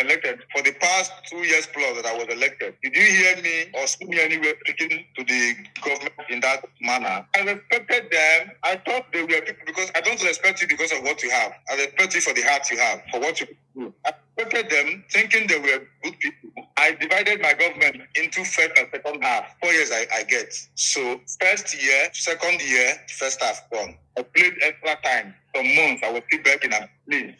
elected, for the past 2 years plus that I was elected, did you hear me or see me anywhere speaking to the government in that manner? I respected them. I thought they were people because I don't respect you because of what you have. I respect you for the heart you have, for what you do. I respected them thinking they were good people. I divided my government into first and second half. 4 years I get. So first year, second year, first half gone. I played extra time. For months, I was still begging and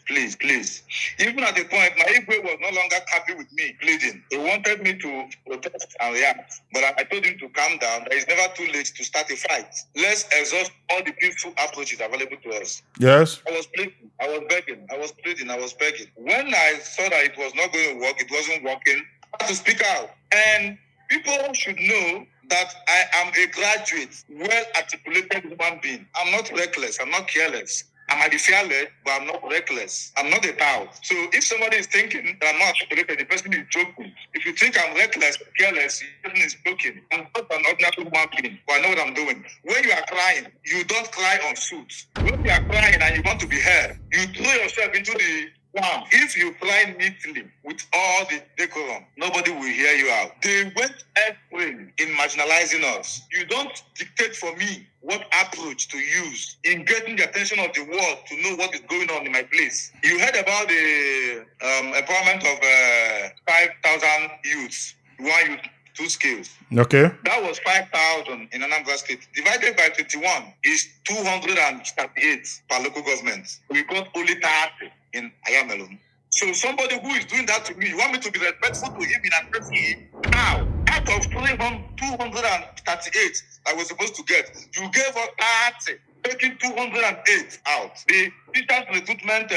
please. Even at the point, my Igwe was no longer happy with me pleading. He wanted me to protest and react. But I told him to calm down. There is never too late to start a fight. Let's exhaust all the peaceful approaches available to us. Yes. I was pleading. I was begging. I was pleading. I was begging. When I saw that it was not going to work, it wasn't working, I had to speak out. And people should know that I am a graduate, well-articulated human being. I'm not reckless. I'm not careless. I might be fearless, but I'm not reckless. I'm not a cow. So if somebody is thinking that I'm not articulated, the person is joking. If you think I'm reckless, careless, the person is joking. I'm not an ordinary human being, but I know what I'm doing. When you are crying, you don't cry on suit. When you are crying and you want to be heard, you throw yourself into the Gbam. If you cry neatly with all the decorum, nobody will hear you out. They went everything in marginalizing us. You don't dictate for me what approach to use in getting the attention of the world to know what is going on in my place. You heard about the empowerment of 5,000 youths. One youth, 2 skills. Okay. That was 5,000 in Anambra State. Divided by 21 is 238 per local government. We got only 30 in Ayamelum. So somebody who is doing that to me, you want me to be respectful to him in addressing him? How? Out of 238 I was supposed to get, you gave us 30, taking 208 out. The teachers recruitment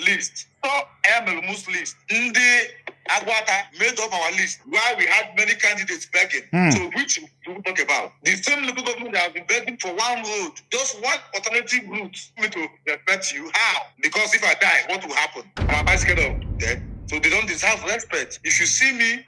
list, so Ayamelum's list, in the Agwata made up our list while we had many candidates begging. So which do we talk about? The same local government that have been begging for one road, just one alternative route for me to respect you. How? Because if I die, what will happen? Am I scared of death? So they don't deserve respect. If you see me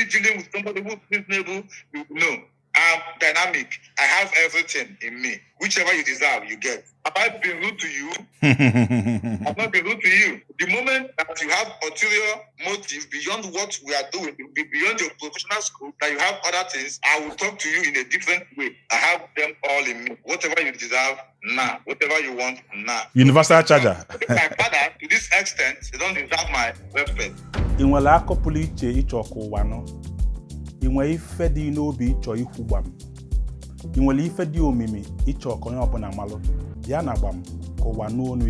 dealing with somebody who's reasonable, you know. I'm dynamic. I have everything in me. Whichever you deserve, you get. Have I been rude to you? I've not been rude to you. The moment that you have ulterior motive beyond what we are doing, beyond your professional scope, that you have other things, I will talk to you in a different way. I have them all in me. Whatever you deserve, nah. Whatever you want, nah. Universal charger. My father, to this extent, they don't deserve my respect. Inwere akọpụrụ iche ịchọ ka ụwa nọ. Inwe ife dị n'obi ịchọ ikwu Gbam. Inwere ife dị omimi ịchọ ka onye ọbụla malụ. Ya na Gbam ka ụwa n'onu